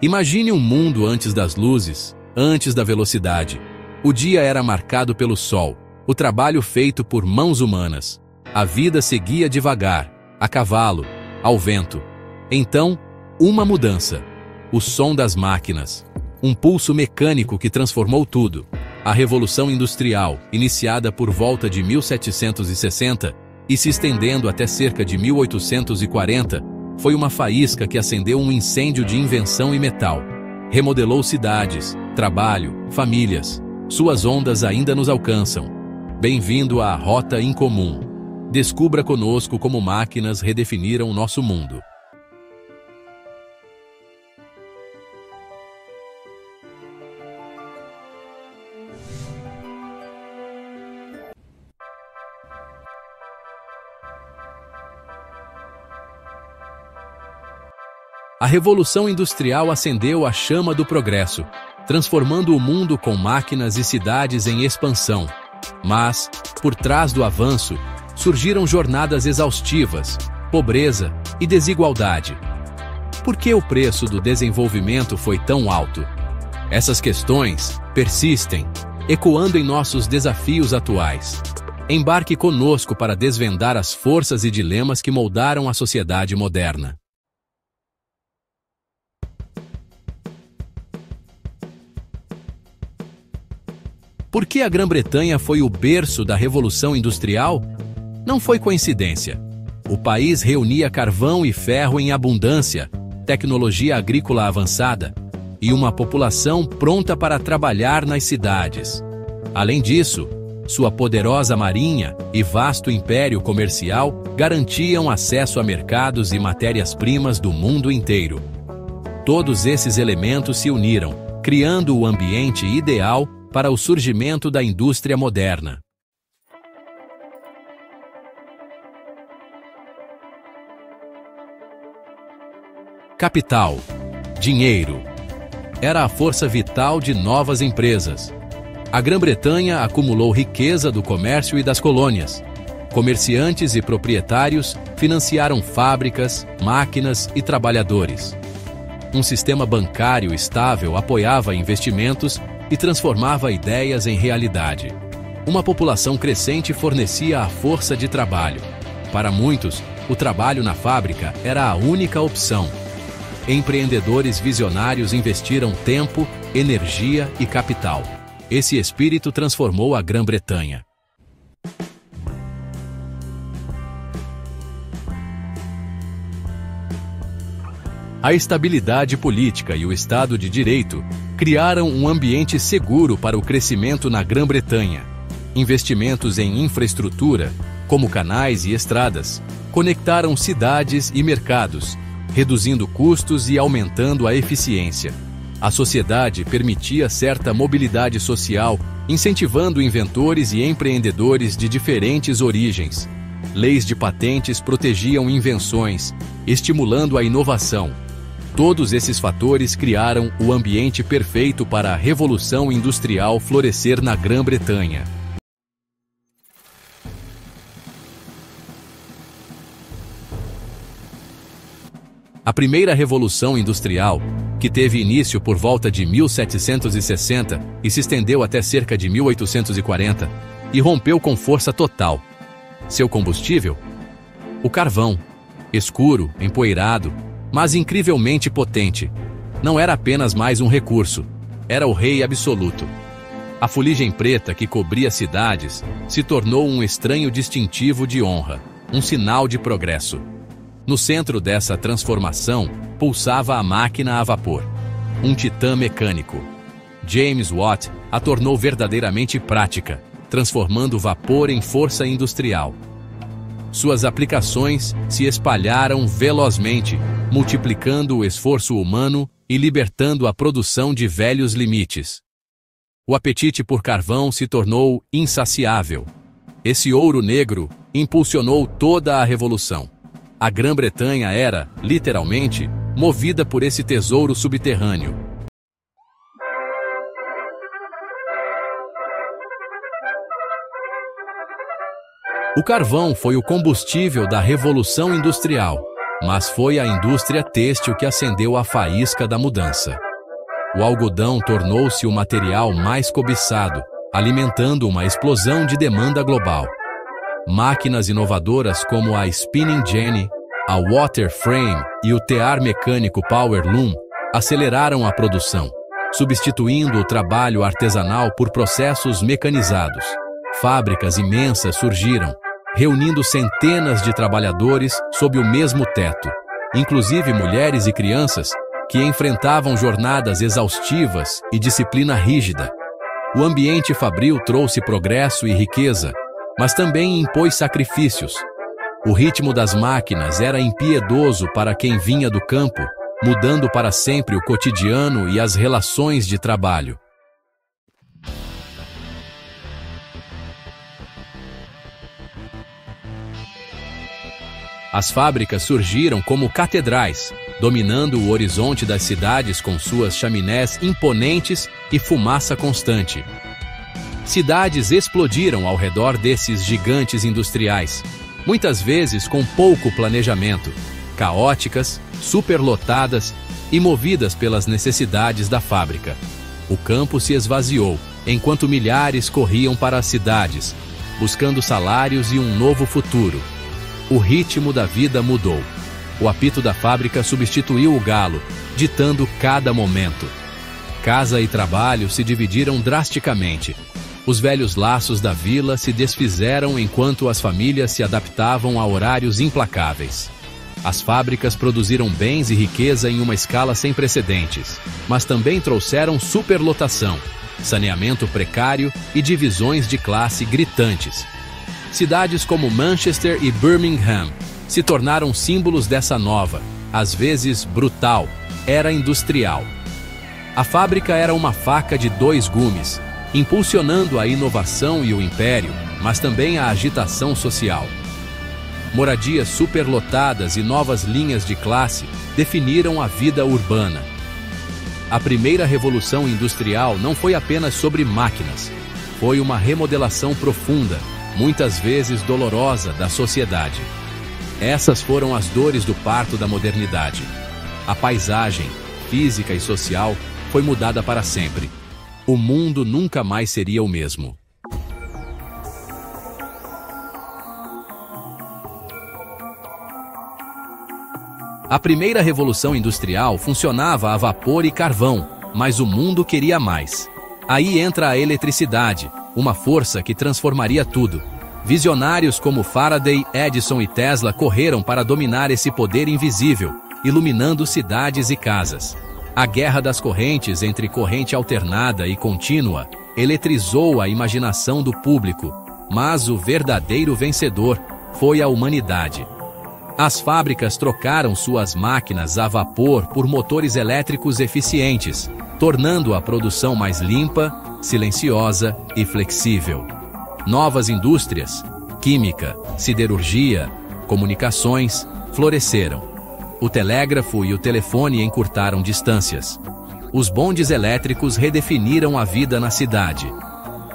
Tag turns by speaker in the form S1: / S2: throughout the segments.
S1: Imagine um mundo antes das luzes, antes da velocidade. O dia era marcado pelo sol, o trabalho feito por mãos humanas. A vida seguia devagar, a cavalo, ao vento. Então, uma mudança. O som das máquinas. Um pulso mecânico que transformou tudo. A Revolução Industrial, iniciada por volta de 1760 e se estendendo até cerca de 1840, foi uma faísca que acendeu um incêndio de invenção e metal. Remodelou cidades, trabalho, famílias. Suas ondas ainda nos alcançam. Bem-vindo à Rota Incomum. Descubra conosco como máquinas redefiniram nosso mundo. A Revolução Industrial acendeu a chama do progresso, transformando o mundo com máquinas e cidades em expansão. Mas, por trás do avanço, surgiram jornadas exaustivas, pobreza e desigualdade. Por que o preço do desenvolvimento foi tão alto? Essas questões persistem, ecoando em nossos desafios atuais. Embarque conosco para desvendar as forças e dilemas que moldaram a sociedade moderna. Por que a Grã-Bretanha foi o berço da Revolução Industrial? Não foi coincidência. O país reunia carvão e ferro em abundância, tecnologia agrícola avançada e uma população pronta para trabalhar nas cidades. Além disso, sua poderosa marinha e vasto império comercial garantiam acesso a mercados e matérias-primas do mundo inteiro. Todos esses elementos se uniram, criando o ambiente ideal para o surgimento da indústria moderna. Capital, dinheiro, era a força vital de novas empresas. A Grã-Bretanha acumulou riqueza do comércio e das colônias. Comerciantes e proprietários financiaram fábricas, máquinas e trabalhadores. Um sistema bancário estável apoiava investimentos e transformava ideias em realidade. Uma população crescente fornecia a força de trabalho. Para muitos, o trabalho na fábrica era a única opção. Empreendedores visionários investiram tempo, energia e capital. Esse espírito transformou a Grã-Bretanha. A estabilidade política e o Estado de Direito criaram um ambiente seguro para o crescimento na Grã-Bretanha. Investimentos em infraestrutura, como canais e estradas, conectaram cidades e mercados, reduzindo custos e aumentando a eficiência. A sociedade permitia certa mobilidade social, incentivando inventores e empreendedores de diferentes origens. Leis de patentes protegiam invenções, estimulando a inovação. Todos esses fatores criaram o ambiente perfeito para a Revolução Industrial florescer na Grã-Bretanha. A primeira Revolução Industrial, que teve início por volta de 1760 e se estendeu até cerca de 1840, irrompeu com força total. Seu combustível? O carvão, escuro, empoeirado, mas incrivelmente potente. Não era apenas mais um recurso, era o rei absoluto. A fuligem preta que cobria cidades se tornou um estranho distintivo de honra, um sinal de progresso. No centro dessa transformação, pulsava a máquina a vapor, um titã mecânico. James Watt a tornou verdadeiramente prática, transformando o vapor em força industrial. Suas aplicações se espalharam velozmente, multiplicando o esforço humano e libertando a produção de velhos limites. O apetite por carvão se tornou insaciável. Esse ouro negro impulsionou toda a revolução. A Grã-Bretanha era, literalmente, movida por esse tesouro subterrâneo. O carvão foi o combustível da Revolução Industrial. Mas foi a indústria têxtil que acendeu a faísca da mudança. O algodão tornou-se o material mais cobiçado, alimentando uma explosão de demanda global. Máquinas inovadoras como a Spinning Jenny, a Water Frame e o tear mecânico Power Loom aceleraram a produção, substituindo o trabalho artesanal por processos mecanizados. Fábricas imensas surgiram, reunindo centenas de trabalhadores sob o mesmo teto, inclusive mulheres e crianças que enfrentavam jornadas exaustivas e disciplina rígida. O ambiente fabril trouxe progresso e riqueza, mas também impôs sacrifícios. O ritmo das máquinas era impiedoso para quem vinha do campo, mudando para sempre o cotidiano e as relações de trabalho. As fábricas surgiram como catedrais, dominando o horizonte das cidades com suas chaminés imponentes e fumaça constante. Cidades explodiram ao redor desses gigantes industriais, muitas vezes com pouco planejamento, caóticas, superlotadas e movidas pelas necessidades da fábrica. O campo se esvaziou, enquanto milhares corriam para as cidades, buscando salários e um novo futuro. O ritmo da vida mudou. O apito da fábrica substituiu o galo, ditando cada momento. Casa e trabalho se dividiram drasticamente. Os velhos laços da vila se desfizeram enquanto as famílias se adaptavam a horários implacáveis. As fábricas produziram bens e riqueza em uma escala sem precedentes, mas também trouxeram superlotação, saneamento precário e divisões de classe gritantes. Cidades como Manchester e Birmingham se tornaram símbolos dessa nova, às vezes brutal, era industrial. A fábrica era uma faca de dois gumes, impulsionando a inovação e o império, mas também a agitação social. Moradias superlotadas e novas linhas de classe definiram a vida urbana. A primeira revolução industrial não foi apenas sobre máquinas, foi uma remodelação profunda, muitas vezes dolorosa, da sociedade. Essas foram as dores do parto da modernidade. A paisagem, física e social, foi mudada para sempre. O mundo nunca mais seria o mesmo. A primeira revolução industrial funcionava a vapor e carvão, mas o mundo queria mais. Aí entra a eletricidade, uma força que transformaria tudo. Visionários como Faraday, Edison e Tesla correram para dominar esse poder invisível, iluminando cidades e casas. A guerra das correntes entre corrente alternada e contínua eletrizou a imaginação do público, mas o verdadeiro vencedor foi a humanidade. As fábricas trocaram suas máquinas a vapor por motores elétricos eficientes, tornando a produção mais limpa, silenciosa e flexível. Novas indústrias, química, siderurgia, comunicações, floresceram. O telégrafo e o telefone encurtaram distâncias. Os bondes elétricos redefiniram a vida na cidade.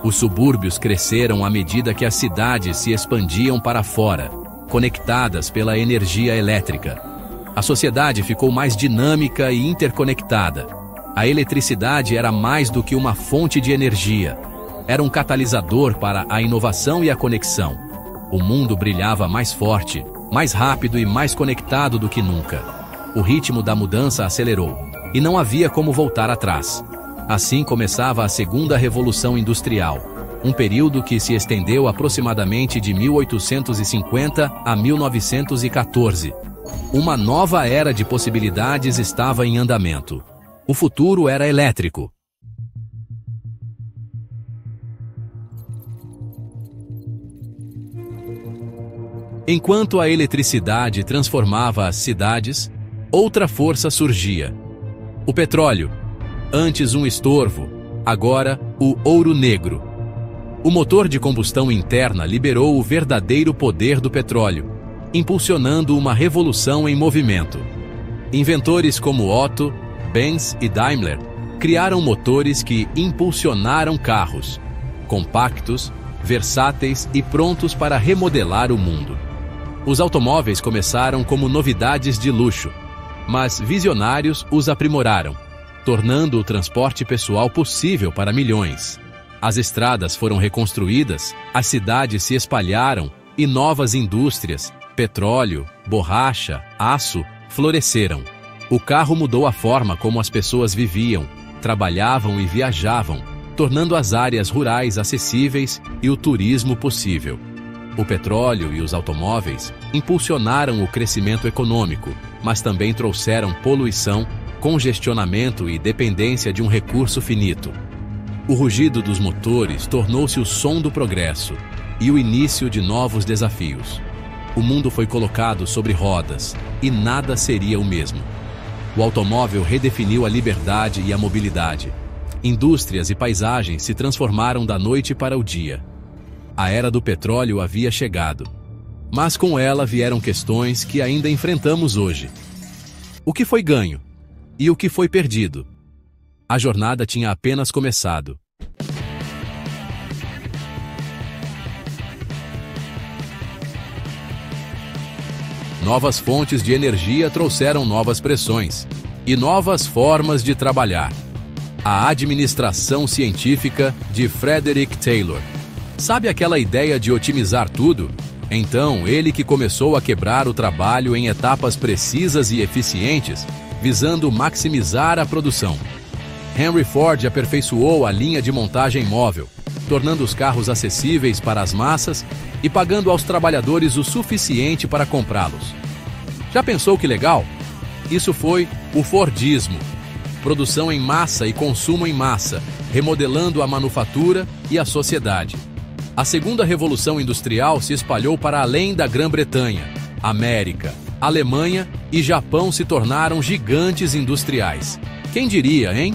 S1: Os subúrbios cresceram à medida que as cidades se expandiam para fora, conectadas pela energia elétrica. A sociedade ficou mais dinâmica e interconectada. A eletricidade era mais do que uma fonte de energia. Era um catalisador para a inovação e a conexão. O mundo brilhava mais forte, mais rápido e mais conectado do que nunca. O ritmo da mudança acelerou, e não havia como voltar atrás. Assim começava a segunda revolução industrial, um período que se estendeu aproximadamente de 1850 a 1914. Uma nova era de possibilidades estava em andamento. O futuro era elétrico. Enquanto a eletricidade transformava as cidades, outra força surgia. O petróleo, antes um estorvo, agora o ouro negro. O motor de combustão interna liberou o verdadeiro poder do petróleo, impulsionando uma revolução em movimento. Inventores como Otto, Benz e Daimler criaram motores que impulsionaram carros, compactos, versáteis e prontos para remodelar o mundo. Os automóveis começaram como novidades de luxo, mas visionários os aprimoraram, tornando o transporte pessoal possível para milhões. As estradas foram reconstruídas, as cidades se espalharam e novas indústrias, petróleo, borracha, aço, floresceram. O carro mudou a forma como as pessoas viviam, trabalhavam e viajavam, tornando as áreas rurais acessíveis e o turismo possível. O petróleo e os automóveis impulsionaram o crescimento econômico, mas também trouxeram poluição, congestionamento e dependência de um recurso finito. O rugido dos motores tornou-se o som do progresso e o início de novos desafios. O mundo foi colocado sobre rodas e nada seria o mesmo. O automóvel redefiniu a liberdade e a mobilidade. Indústrias e paisagens se transformaram da noite para o dia. A era do petróleo havia chegado, mas com ela vieram questões que ainda enfrentamos hoje. O que foi ganho? E o que foi perdido? A jornada tinha apenas começado. Novas fontes de energia trouxeram novas pressões e novas formas de trabalhar. A administração científica de Frederick Taylor. Sabe aquela ideia de otimizar tudo? Então, ele que começou a quebrar o trabalho em etapas precisas e eficientes, visando maximizar a produção. Henry Ford aperfeiçoou a linha de montagem móvel, tornando os carros acessíveis para as massas e pagando aos trabalhadores o suficiente para comprá-los. Já pensou que legal? Isso foi o Fordismo. Produção em massa e consumo em massa, remodelando a manufatura e a sociedade. A segunda revolução industrial se espalhou para além da Grã-Bretanha. América, Alemanha e Japão se tornaram gigantes industriais. Quem diria, hein?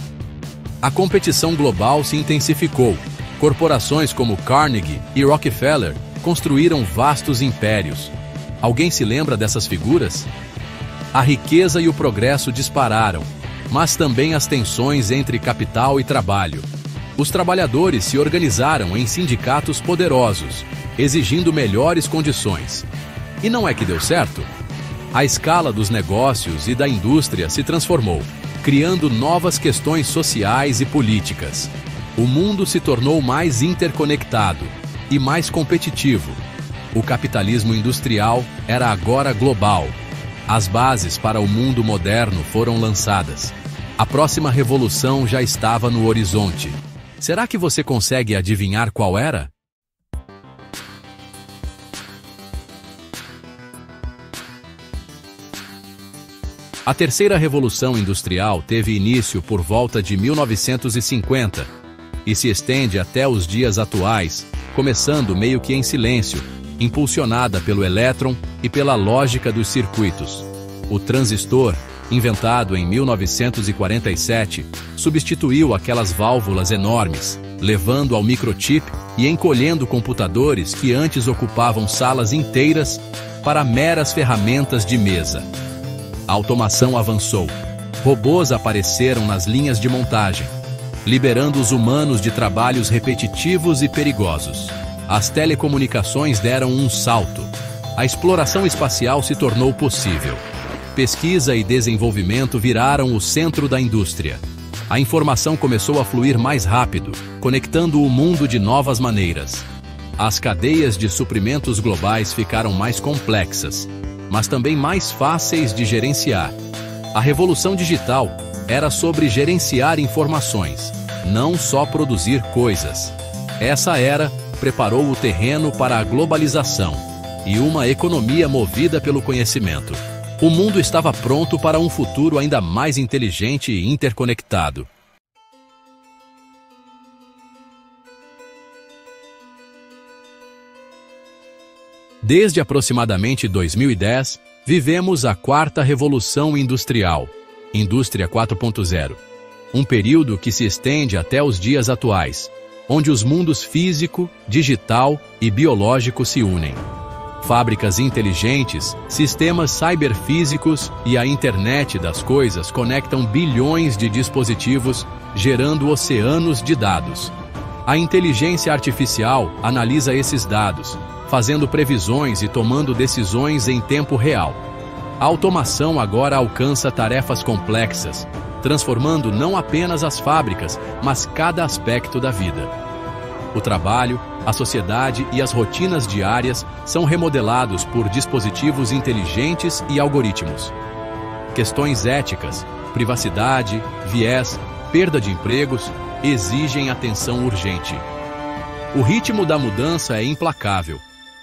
S1: A competição global se intensificou. Corporações como Carnegie e Rockefeller construíram vastos impérios. Alguém se lembra dessas figuras? A riqueza e o progresso dispararam, mas também as tensões entre capital e trabalho. Os trabalhadores se organizaram em sindicatos poderosos, exigindo melhores condições. E não é que deu certo? A escala dos negócios e da indústria se transformou, criando novas questões sociais e políticas. O mundo se tornou mais interconectado e mais competitivo. O capitalismo industrial era agora global. As bases para o mundo moderno foram lançadas. A próxima revolução já estava no horizonte. Será que você consegue adivinhar qual era? A terceira revolução industrial teve início por volta de 1950 e se estende até os dias atuais, começando meio que em silêncio, impulsionada pelo elétron e pela lógica dos circuitos. O transistor, inventado em 1947, substituiu aquelas válvulas enormes, levando ao microchip e encolhendo computadores que antes ocupavam salas inteiras para meras ferramentas de mesa. A automação avançou. Robôs apareceram nas linhas de montagem, liberando os humanos de trabalhos repetitivos e perigosos. As telecomunicações deram um salto. A exploração espacial se tornou possível. Pesquisa e desenvolvimento viraram o centro da indústria. A informação começou a fluir mais rápido, conectando o mundo de novas maneiras. As cadeias de suprimentos globais ficaram mais complexas, mas também mais fáceis de gerenciar. A revolução digital era sobre gerenciar informações, não só produzir coisas. Essa era preparou o terreno para a globalização e uma economia movida pelo conhecimento. O mundo estava pronto para um futuro ainda mais inteligente e interconectado. Desde aproximadamente 2010, vivemos a quarta revolução industrial, Indústria 4.0, um período que se estende até os dias atuais, onde os mundos físico, digital e biológico se unem. Fábricas inteligentes, sistemas cyberfísicos e a internet das coisas conectam bilhões de dispositivos, gerando oceanos de dados. A inteligência artificial analisa esses dados, fazendo previsões e tomando decisões em tempo real. A automação agora alcança tarefas complexas, transformando não apenas as fábricas, mas cada aspecto da vida. O trabalho, a sociedade e as rotinas diárias são remodelados por dispositivos inteligentes e algoritmos. Questões éticas, privacidade, viés, perda de empregos, exigem atenção urgente. O ritmo da mudança é implacável.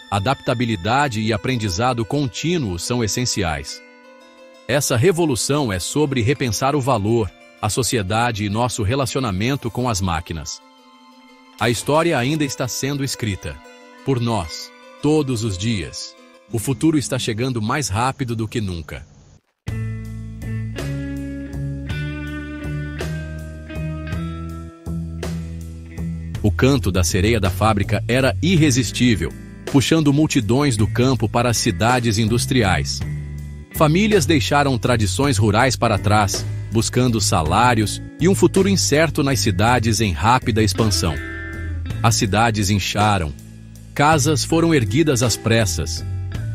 S1: Adaptabilidade e aprendizado contínuo são essenciais. Essa revolução é sobre repensar o valor, a sociedade e nosso relacionamento com as máquinas. A história ainda está sendo escrita. Por nós, todos os dias. O futuro está chegando mais rápido do que nunca. O canto da sereia da fábrica era irresistível, puxando multidões do campo para as cidades industriais. Famílias deixaram tradições rurais para trás, buscando salários e um futuro incerto nas cidades em rápida expansão. As cidades incharam, casas foram erguidas às pressas,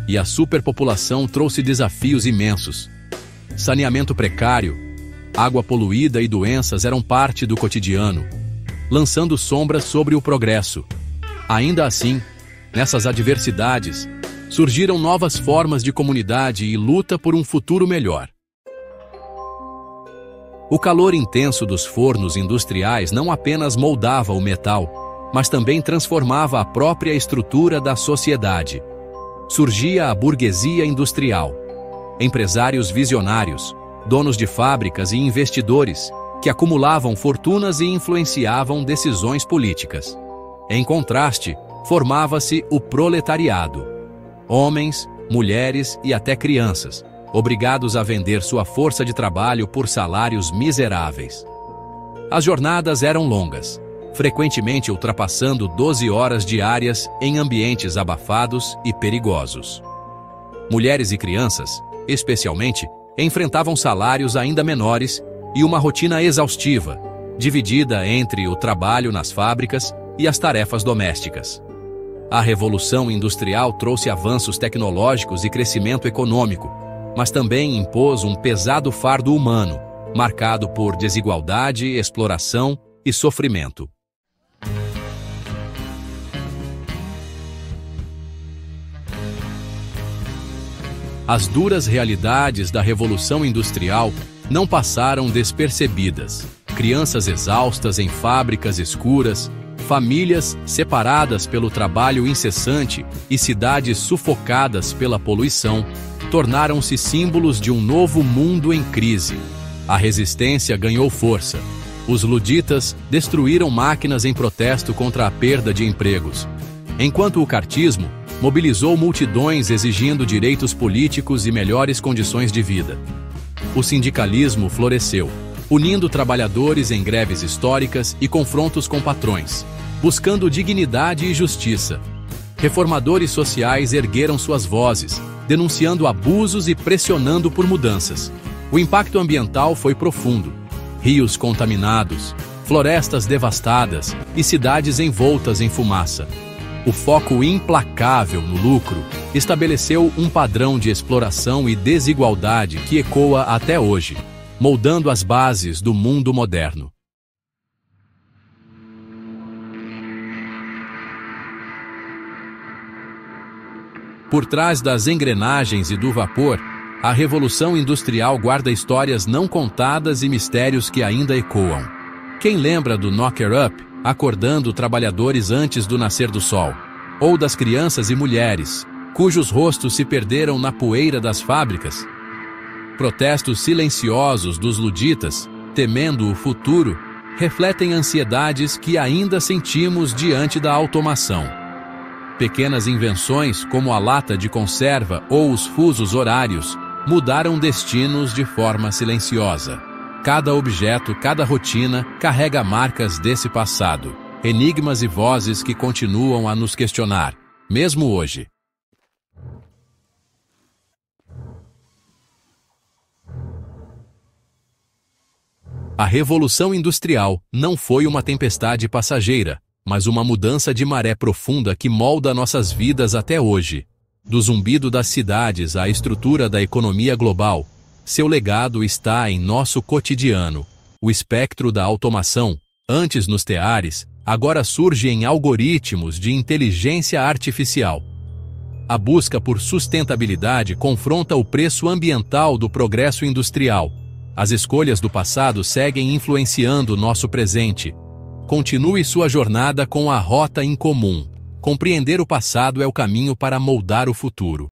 S1: e a superpopulação trouxe desafios imensos. Saneamento precário, água poluída e doenças eram parte do cotidiano, lançando sombras sobre o progresso. Ainda assim, nessas adversidades, surgiram novas formas de comunidade e luta por um futuro melhor. O calor intenso dos fornos industriais não apenas moldava o metal, mas também transformava a própria estrutura da sociedade. Surgia a burguesia industrial, empresários visionários, donos de fábricas e investidores, que acumulavam fortunas e influenciavam decisões políticas. Em contraste, formava-se o proletariado. Homens, mulheres e até crianças, obrigados a vender sua força de trabalho por salários miseráveis. As jornadas eram longas, frequentemente ultrapassando 12 horas diárias em ambientes abafados e perigosos. Mulheres e crianças, especialmente, enfrentavam salários ainda menores e uma rotina exaustiva, dividida entre o trabalho nas fábricas e as tarefas domésticas. A Revolução Industrial trouxe avanços tecnológicos e crescimento econômico, mas também impôs um pesado fardo humano, marcado por desigualdade, exploração e sofrimento. As duras realidades da Revolução Industrial não passaram despercebidas. Crianças exaustas em fábricas escuras, famílias separadas pelo trabalho incessante e cidades sufocadas pela poluição tornaram-se símbolos de um novo mundo em crise. A resistência ganhou força. Os luditas destruíram máquinas em protesto contra a perda de empregos, enquanto o cartismo mobilizou multidões exigindo direitos políticos e melhores condições de vida. O sindicalismo floresceu, unindo trabalhadores em greves históricas e confrontos com patrões, buscando dignidade e justiça. Reformadores sociais ergueram suas vozes, denunciando abusos e pressionando por mudanças. O impacto ambiental foi profundo. Rios contaminados, florestas devastadas e cidades envoltas em fumaça. O foco implacável no lucro estabeleceu um padrão de exploração e desigualdade que ecoa até hoje, moldando as bases do mundo moderno. Por trás das engrenagens e do vapor, a Revolução Industrial guarda histórias não contadas e mistérios que ainda ecoam. Quem lembra do Knocker Up, acordando trabalhadores antes do nascer do sol? Ou das crianças e mulheres, cujos rostos se perderam na poeira das fábricas? Protestos silenciosos dos luditas, temendo o futuro, refletem ansiedades que ainda sentimos diante da automação. Pequenas invenções, como a lata de conserva ou os fusos horários, mudaram destinos de forma silenciosa. Cada objeto, cada rotina, carrega marcas desse passado, enigmas e vozes que continuam a nos questionar, mesmo hoje. A Revolução Industrial não foi uma tempestade passageira, mas uma mudança de maré profunda que molda nossas vidas até hoje. Do zumbido das cidades à estrutura da economia global, seu legado está em nosso cotidiano. O espectro da automação, antes nos teares, agora surge em algoritmos de inteligência artificial. A busca por sustentabilidade confronta o preço ambiental do progresso industrial. As escolhas do passado seguem influenciando nosso presente. Continue sua jornada com a rota em comum. Compreender o passado é o caminho para moldar o futuro.